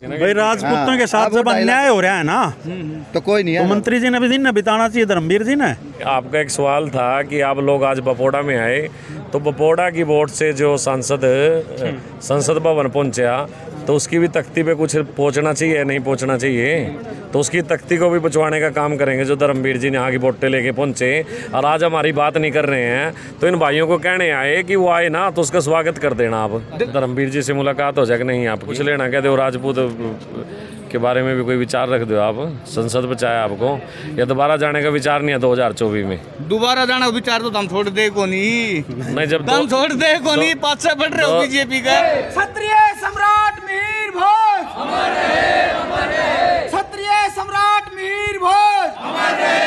भाई राजपूतों के साथ जब अन्याय हो रहा है ना तो कोई नहीं है। तो मंत्री जी ने भी दिन ना बिताना चाहिए, धर्मवीर जी ने। आपका एक सवाल था कि आप लोग आज बपोड़ा में आए, तो बपोड़ा की वोट से जो संसद भवन पहुंचा, तो उसकी भी तख्ती पे कुछ पहुंचना चाहिए, नहीं पहुंचना चाहिए, तो उसकी तख्ती को भी पहुंचवाने का काम करेंगे। जो धर्मवीर जी ने यहाँ की वोटें लेके पहुंचे और आज हमारी बात नहीं कर रहे हैं, तो इन भाइयों को कहने आए कि वो आए ना तो उसका स्वागत कर देना। आप धर्मवीर जी से मुलाकात हो जाए कि नहीं, आप कुछ लेना कहते हो राजपूत के बारे में भी कोई विचार रख दो। आप संसद बचाया आपको, या दोबारा जाने का विचार नहीं है 2024 में? दोबारा जाने का विचार तो हम छोड़ दे को नहीं जब हम छोड़ दे को नहीं, पाछे बढ़ रहे हो बीजेपी का। क्षत्रिय सम्राट मिहिर भोज अमर रहे, क्षत्रिय सम्राट मिहिर भोज अमर रहे।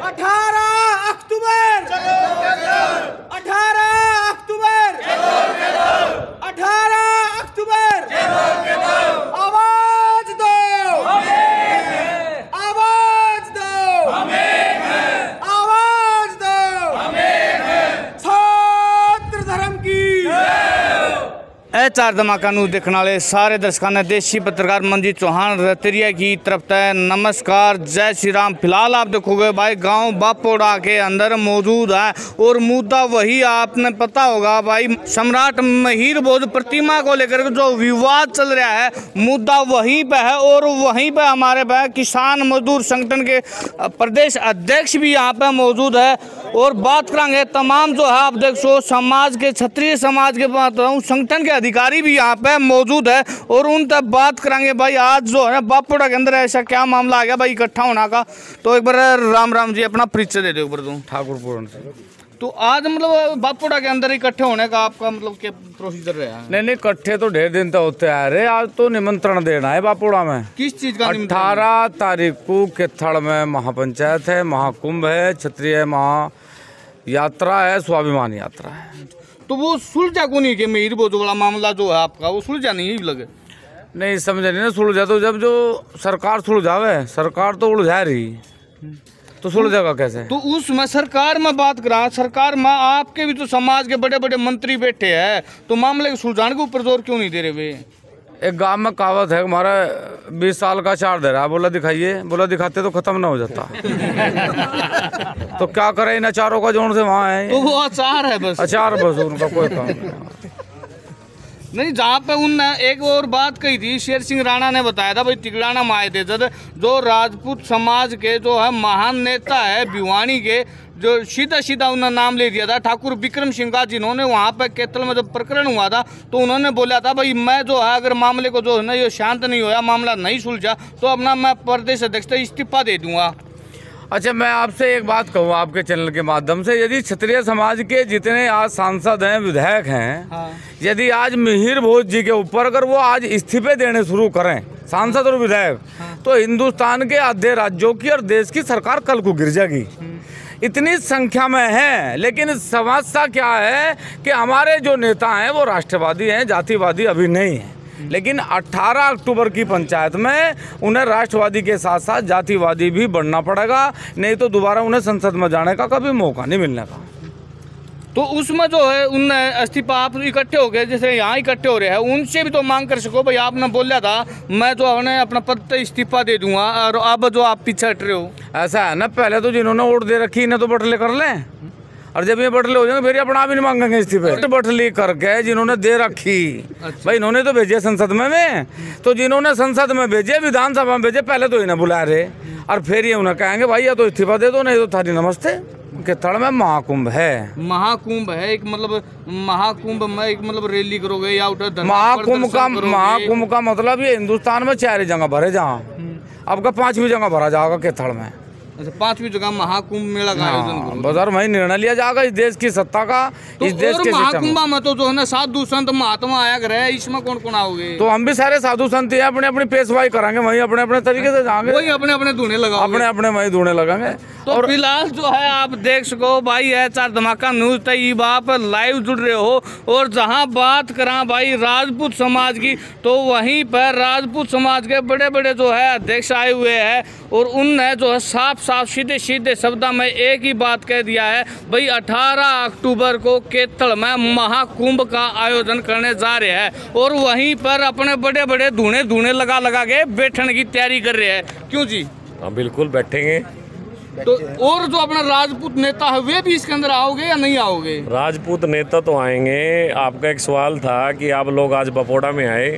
18 अक्टूबर 18 अक्टूबर 18 अक्टूबर आवाज दो, आवाज दो, आवाज दो, छात्र धर्म की। चार धमाका न्यूज़ देखने वाले सारे दर्शकों ने देशी पत्रकार मंजीत चौहान रतरिया की तरफ से नमस्कार, जय श्री राम। फिलहाल आप देखोगे भाई गांव बापोड़ा के अंदर मौजूद है और मुद्दा वही आपने पता होगा भाई, सम्राट मिहिर भोज प्रतिमा को लेकर जो विवाद चल रहा है, मुद्दा वहीं पे है। और वहीं पे हमारे पे किसान मजदूर संगठन के प्रदेश अध्यक्ष भी यहाँ पे मौजूद है और बात करेंगे तमाम जो है आप देखो समाज के, क्षत्रिय समाज के संगठन के अधिकारी भी यहाँ पे मौजूद है और उन तक बात करेंगे भाई आज जो है बापोड़ा के अंदर ऐसा क्या मामला आ गया भाई इकट्ठा होना का। तो एक बार राम राम जी, अपना परिचय दे दो एक बार तुम। ठाकुर पूर्ण से। तो आज मतलब बापोड़ा के अंदर इकट्ठे होने का आपका मतलब क्या प्रोसीजर रहा है? नहीं इकट्ठे तो ढेर दिन तो होते आ रहे, आज तो निमंत्रण देना है बापोड़ा में। किस चीज का? 18 तारीख को केथड़ में महापंचायत है, महाकुंभ है, क्षत्रिय महा यात्रा है, स्वाभिमान यात्रा है। तो वो सुलझा को नहीं कि मिहिर भोज वाला मामला जो है आपका वो सुलझा नहीं लगे? नहीं समझे नहीं ना, सुलझा तो जब जो सरकार सुलझावे, सरकार तो उलझा रही तो सुलझेगा कैसे? तो उसमें सरकार में बात करा, सरकार में आपके भी तो समाज के बड़े बड़े मंत्री बैठे हैं, तो मामले के सुलझाने के ऊपर जोर क्यों नहीं दे रहे वे? एक गांव में कहावत है, हमारा 20 साल का अचार दे रहा है, बोला दिखाइए, बोला दिखाते तो खत्म ना हो जाता। तो क्या करें इन अचारों का जोन से वहाँ है, तो वो अचार है बस, अचार बस, उनका कोई काम नहीं। नहीं, जहाँ पे उनने एक और बात कही थी, शेर सिंह राणा ने बताया था भाई तिगड़ाना में आए थे जब जो राजपूत समाज के जो है महान नेता है भिवानी के, जो सीधा सीधा उन्होंने नाम ले दिया था ठाकुर विक्रम सिंह का, जिन्होंने वहाँ पे केतल में जब प्रकरण हुआ था तो उन्होंने बोला था भाई मैं जो है अगर मामले को जो है ना ये शांत नहीं होया, मामला नहीं सुलझा तो अपना मैं प्रदेश अध्यक्ष इस्तीफा दे दूंगा। अच्छा, मैं आपसे एक बात कहूँ आपके चैनल के माध्यम से, यदि क्षत्रिय समाज के जितने आज सांसद हैं, विधायक हैं, हाँ। यदि आज मिहिर भोज जी के ऊपर अगर वो आज इस्तीफे देने शुरू करें सांसद और विधायक, हाँ। तो हिंदुस्तान के आधे राज्यों की और देश की सरकार कल को गिर जाएगी। इतनी संख्या में है, लेकिन समस्या क्या है कि हमारे जो नेता हैं वो राष्ट्रवादी हैं, जातिवादी अभी नहीं है। लेकिन 18 अक्टूबर की पंचायत में उन्हें राष्ट्रवादी के साथ साथ जातिवादी भी बनना पड़ेगा, नहीं तो दोबारा उन्हें संसद में जाने का कभी मौका नहीं मिलने का। तो उसमें जो है उनने इस्तीफा, आप इकट्ठे हो गए जैसे यहाँ इकट्ठे हो रहे हैं, उनसे भी तो मांग कर सको भाई, आपने बोला था मैं जो है अपना पद से इस्तीफा दे दूंगा और अब जो आप पीछे हट रहे हो। ऐसा है ना, पहले तो जिन्होंने वोट दे रखी इन्हें तो बटले कर लें, और जब ये बटले हो जाएंगे फिर अपना भी नहीं मांगेंगे इस्तीफे। तो बटली करके जिन्होंने दे रखी, अच्छा। भाई इन्होंने तो भेजे संसद में, तो जिन्होंने संसद में भेजे, विधानसभा में भेजे, पहले तो इन्हें बुला रहे और फिर ये उन्हें कहेंगे भाई या तो इस्तीफा दे दो, नहीं तो थारी नमस्ते। केतड़ में महाकुंभ है, महाकुंभ है एक मतलब, महाकुंभ में एक मतलब रैली करोगे या उधर महाकुंभ का मतलब ये हिंदुस्तान में 4 जगह भरे, जहाँ अब का 5वीं जगह भरा जाएगा केतड़ में। अच्छा, 5वीं जगह महाकुंभ मेला का आयोजन करो। बाजार वही निर्णय लिया जाएगा इस देश की सत्ता का, तो इस देश के महाकुंभ में तो जो है ना साधु संत महात्मा आया करे, इसमें कौन कौन आओगे? तो हम भी सारे साधु संत हैं, अपने अपनी पेशवाई कराएंगे, वही अपने अपने तरीके से जाएंगे, वही अपने अपने धुने लगाओगे, अपने अपने वही धुने लगाएंगे। तो फिलहाल जो है आप देख सको भाई है चार धमाका न्यूज तक आप लाइव जुड़ रहे हो, और जहां बात करा भाई राजपूत समाज की, तो वहीं पर राजपूत समाज के बड़े बड़े जो है अध्यक्ष आए हुए हैं और उनने जो है साफ साफ सीधे सीधे शब्दों में एक ही बात कह दिया है भाई 18 अक्टूबर को केतल में महाकुंभ का आयोजन करने जा रहे हैं और वहीं पर अपने बड़े बड़े धूने लगा के बैठने की तैयारी कर रहे हैं। क्यों जी? हाँ बिल्कुल बैठेंगे। तो और जो अपना राजपूत नेता है वे भी इसके अंदर आओगे या नहीं आओगे? राजपूत नेता तो आएंगे। आपका एक सवाल था कि आप लोग आज बपोड़ा में आए,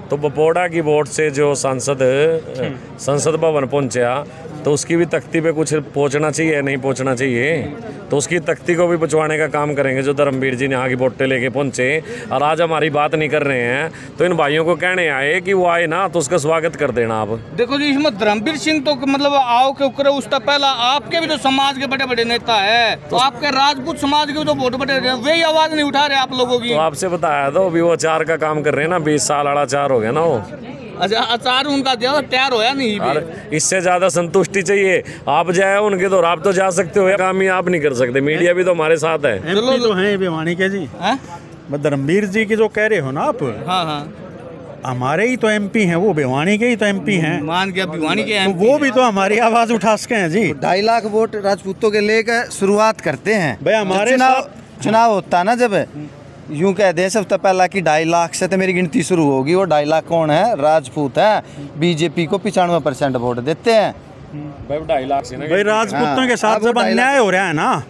तो बपोड़ा की वोट से जो संसद भवन पहुंचा तो उसकी भी तख्ती पे कुछ पहुंचना चाहिए, नहीं पहुंचना चाहिए, तो उसकी तख्ती को भी पहुंचवाने का काम करेंगे। जो धर्मवीर जी ने यहाँ की वोटें लेके पहुंचे और आज हमारी बात नहीं कर रहे हैं, तो इन भाइयों को कहने आए कि वो आए ना तो उसका स्वागत कर देना आप। देखो जी, इसमें धर्मवीर सिंह तो मतलब आओ के उकरे उसका पहला आपके भी तो समाज के बड़े बड़े नेता है, तो आपके राजपूत समाज के तो बहुत बड़े वे आवाज नहीं उठा रहे आप लोगों की। तो आपसे बताया तो अभी वो अचार का काम कर रहे हैं ना, 20 साल वाला अचार हो गया ना वो। अच्छा, अचार उनका ज्यादा तैयार होया नहीं और इससे ज्यादा संतुष्टि चाहिए। आप जाए उनके तो आप तो जा सकते हो, काम ही आप नहीं कर सकते। मीडिया भी तो हमारे साथ है। एमपी तो हैं भिवानी के जी, धर्मवीर जी की जो कह रहे हो ना आप, हाँ हमारे ही तो एमपी हैं, वो भिवानी के ही तो एमपी हैं। मान के भिवानी के तो वो भी तो हमारी आवाज उठा सके हैं जी। 2.5 लाख वोट राजपूतों के लेकर शुरुआत करते हैं भाई हमारे चुनाव होता ना, जब यूं कह दे सबसे पहला कि 2.5 लाख से तो मेरी गिनती शुरू होगी। वो 2.5 लाख कौन है? राजपूत है। बीजेपी को 95% वोट देते हैं भाई 2.5 लाख से ना भाई राजपूतों के साथ अब वो जब अन्याय हो रहा है ना,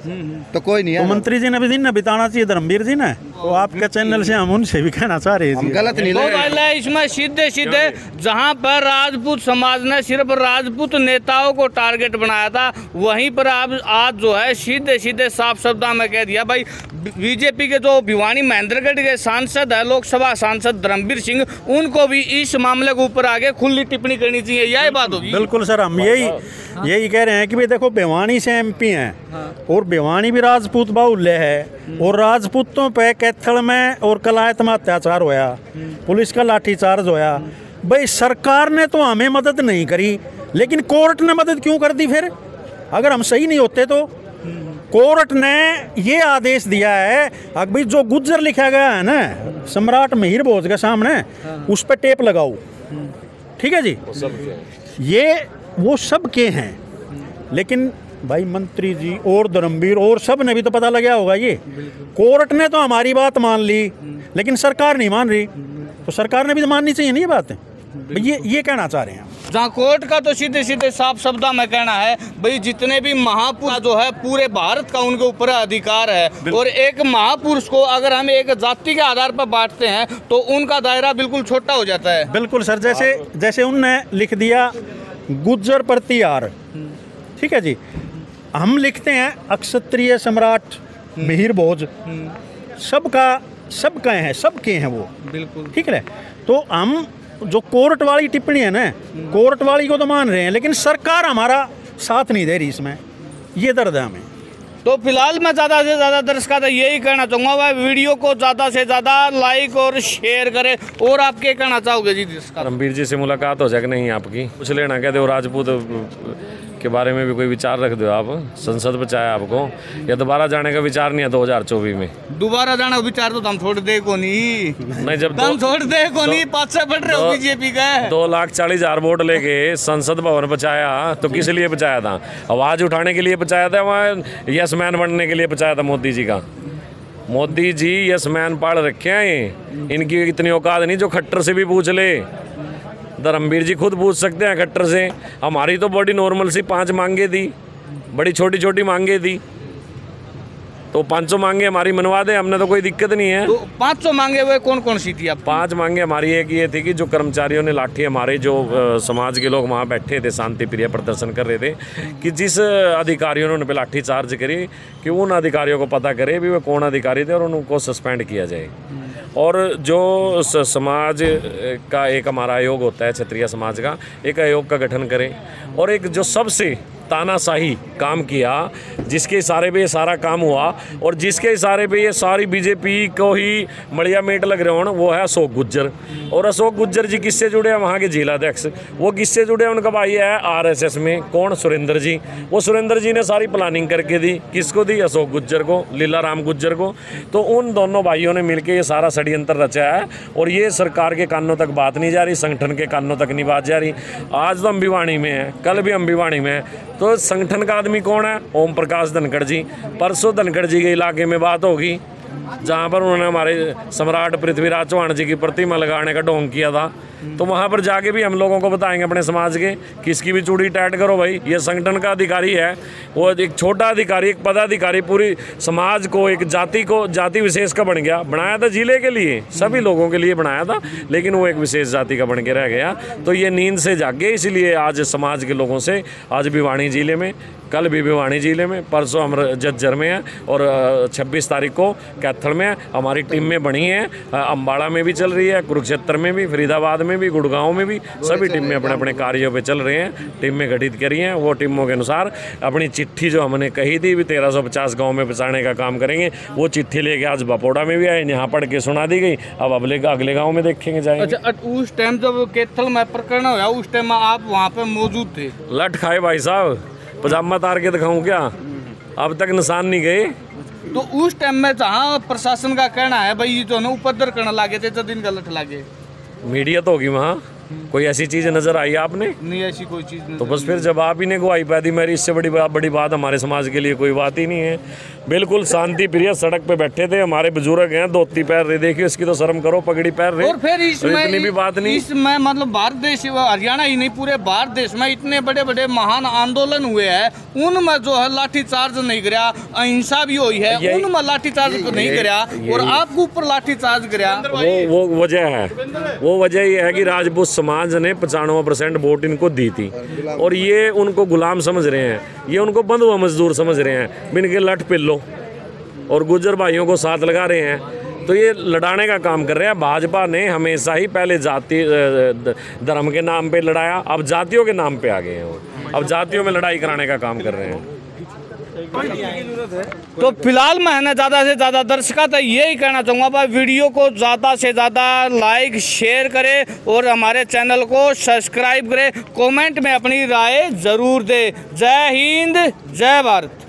तो कोई नहीं तो है। मंत्री जी ने भी दिन ना बिताना चाहिए धर्मवीर जी ने। तो आपके चैनल से हम उनसे भी कहना चाह रहे हम हैं गलत नहीं तो ले रहे। पहले इसमें सीधे सीधे जहां पर राजपूत समाज ने सिर्फ राजपूत नेताओं को टारगेट बनाया था, वहीं पर आज जो है सीधे सीधे साफ शब्दों में कह दिया भाई बीजेपी के जो भिवानी महेंद्रगढ़ के सांसद है, लोकसभा सांसद धर्मवीर सिंह, उनको भी इस मामले के ऊपर आगे खुली टिप्पणी करनी चाहिए। यही बात होगी। बिल्कुल सर, हम यही कह रहे हैं कि भाई देखो भिवानी से एमपी हैं और भिवानी भी राजपूत बाहुल्य है और राजपूतों पे कैथल में और कलायत में अत्याचार होया, पुलिस का लाठीचार्ज होया। भाई सरकार ने तो हमें मदद नहीं करी, लेकिन कोर्ट ने मदद क्यों कर दी? फिर अगर हम सही नहीं होते तो कोर्ट ने ये आदेश दिया है अब भाई जो गुज्जर लिखा गया है ना सम्राट मिहिर भोज के सामने, उस पर टेप लगाओ। ठीक है जी, ये वो सब के हैं, लेकिन भाई मंत्री जी और धर्मवीर और सब ने भी तो पता लगा होगा। ये कोर्ट ने तो हमारी बात मान ली, लेकिन सरकार नहीं मान रही, तो सरकार ने भी तो माननी चाहिए नहीं ये बात। ये कहना चाह रहे हैं। जहाँ कोर्ट का तो सीधे सीधे साफ शब्दों में कहना है भाई जितने भी महापुरुष जो है पूरे भारत का उनके ऊपर अधिकार है, और एक महापुरुष को अगर हम एक जाति के आधार पर बांटते हैं तो उनका दायरा बिल्कुल छोटा हो जाता है। बिल्कुल सर, जैसे उनने लिख दिया गुज्जर प्रतिहार, ठीक है जी, हम लिखते हैं अक्षत्रिय सम्राट मिहिर भोज, सबका है, सबके हैं वो। बिल्कुल ठीक है। तो हम जो कोर्ट वाली टिप्पणी है ना, कोर्ट वाली को तो मान रहे हैं, लेकिन सरकार हमारा साथ नहीं दे रही इसमें। ये दर्द है हमें। तो फिलहाल मैं ज़्यादा से ज़्यादा दर्शकों से यही कहना चाहूँगा भाई वीडियो को ज़्यादा से ज़्यादा लाइक और शेयर करें। और आप क्या कहना चाहोगे जी? धर्मवीर जी से मुलाकात हो जाए नहीं आपकी? कुछ लेना कहते हो राजपूत के बारे में भी कोई विचार रख दो आप? संसद बचाया आपको, या दोबारा जाने का विचार नहीं है 2024 में? दोबारा जाने का विचार तो हम छोड़ दे को नहीं, जब हम छोड़ दे को नहीं, पाछे बढ़ रहे हो बीजेपी का। 2,40,000 वोट लेके संसद भवन बचाया तो किस लिए बचाया था? आवाज उठाने के लिए बचाया था, वहाँ यस मैन बनने के लिए बचाया था मोदी जी का? मोदी जी यस मैन पढ़ रखे हैं ये, इनकी इतनी औकात नहीं जो खट्टर से भी पूछ ले। धर्मवीर जी खुद पूछ सकते हैं खट्टर से। हमारी तो बॉडी नॉर्मल सी 5 मांगे दी, बड़ी छोटी छोटी मांगे दी, तो 500 मांगे हमारी मनवा दे, हमने तो कोई दिक्कत नहीं है। तो 500 मांगे हुए कौन कौन सी थी? आप 5 मांगे हमारी एक ये थी कि जो कर्मचारियों ने लाठी, हमारे जो समाज के लोग वहाँ बैठे थे शांति प्रिय प्रदर्शन कर रहे थे, कि जिस अधिकारियों ने उन पर लाठी चार्ज करी कि उन अधिकारियों को पता करे भी वे कौन अधिकारी थे और उनको सस्पेंड किया जाए। और जो समाज का एक हमारा आयोग होता है, क्षत्रिय समाज का एक आयोग का गठन करें, और एक जो सबसे तानाशाही काम किया, जिसके इशारे पे ये सारा काम हुआ और जिसके इशारे पे ये सारी बीजेपी को ही मड़िया मेट लग रहे हो, वो है अशोक गुज्जर। और अशोक गुज्जर जी किससे जुड़े हैं? वहाँ के जिलाध्यक्ष। वो किससे जुड़े हैं? उनका भाई है आरएसएस में। कौन? सुरेंद्र जी। वो सुरेंद्र जी ने सारी प्लानिंग करके दी। किसको दी? अशोक गुज्जर को, लीला राम गुज्जर को। तो उन दोनों भाइयों ने मिलकर ये सारा षड्यंत्र रचा है और ये सरकार के कानों तक बात नहीं जा रही, संगठन के कानों तक नहीं बात जा रही। आज तो हम भिवानी में हैं, कल भी हम भिवानी में हैं, तो संगठन का आदमी कौन है? ओम प्रकाश धनखड़ जी। परसों धनखड़ जी के इलाके में बात होगी जहाँ पर उन्होंने हमारे सम्राट पृथ्वीराज चौहान जी की प्रतिमा लगाने का ढोंग किया था, तो वहाँ पर जाके भी हम लोगों को बताएंगे अपने समाज के, किसकी भी चूड़ी टाइट करो भाई। ये संगठन का अधिकारी है, वो एक छोटा अधिकारी, एक पदाधिकारी पूरी समाज को, एक जाति को, जाति विशेष का बन गया। बनाया था जिले के लिए, सभी लोगों के लिए बनाया था, लेकिन वो एक विशेष जाति का बन के रह गया। तो ये नींद से जागे, इसलिए आज समाज के लोगों से, आज भिवानी जिले में, कल भी भिवानी जिले में, परसों हम झज्जर में हैं और 26 तारीख को कैथल में है। हमारी टीम में बनी है, अम्बाड़ा में भी चल रही है, कुरुक्षेत्र में भी, फरीदाबाद में भी, गुड़गांव में भी, सभी टीम में अपने अपने कार्यों पे चल रहे हैं। टीम में गठित करी हैं, वो टीमों के अनुसार अपनी चिट्ठी जो हमने कही थी भी 1350 गाँव में पहुँचाने का काम करेंगे, वो चिट्ठी लेके आज बपोड़ा में भी आए, यहाँ पढ़ के सुना दी गई। अब अगले गाँव में देखेंगे जाएंगे। अच्छा, उस टाइम जब कैथल में प्रकरण हुआ, उस टाइम आप वहाँ पे मौजूद थे? लट खाए भाई साहब, पजामा तार के दिखाऊं क्या? अब तक निशान नहीं गए। तो उस टाइम में जहाँ प्रशासन का कहना है भाई जो है उपद्रव करने लागे थे, दिन गलत लागे, मीडिया तो होगी वहाँ, कोई ऐसी चीज नजर आई आपने? नहीं, ऐसी कोई चीज नहीं। तो बस फिर जब आप ही ने गवाही पैदी मेरी, इससे बड़ी बात हमारे समाज के लिए कोई बात ही नहीं है। बिल्कुल शांति प्रिय सड़क पे बैठे थे, हमारे बुजुर्ग हैं, धोती पैर रहे, देखिए इसकी तो शर्म करो, पगड़ी पैर रहे। और फिर इतनी भी बात नहीं, इसमें मतलब भारत देश, हरियाणा ही नहीं पूरे भारत देश में इतने बड़े बड़े महान आंदोलन हुए हैं, उनमें जो है लाठीचार्ज नहीं कराया, अहिंसा भी हुई है, उनमें लाठीचार्ज नहीं कराया, और आपके ऊपर लाठीचार्ज कराया। वो वजह है, वो वजह ये है कि राजपूत समाज ने 95% वोट इनको दी थी, और ये उनको गुलाम समझ रहे हैं, ये उनको बंधुआ मजदूर समझ रहे हैं, बिन के लठ पिल्लो, और गुज्जर भाइयों को साथ लगा रहे हैं। तो ये लड़ाने का काम कर रहे हैं। भाजपा ने हमेशा ही पहले जाति धर्म के नाम पे लड़ाया, अब जातियों के नाम पे आ गए हैं, वो अब जातियों में लड़ाई कराने का काम कर रहे हैं। तो फिलहाल मैं ज़्यादा से ज़्यादा दर्शकों तक यही कहना चाहूँगा भाई, वीडियो को ज़्यादा से ज़्यादा लाइक शेयर करें और हमारे चैनल को सब्सक्राइब करें, कमेंट में अपनी राय ज़रूर दें। जय हिंद, जय भारत।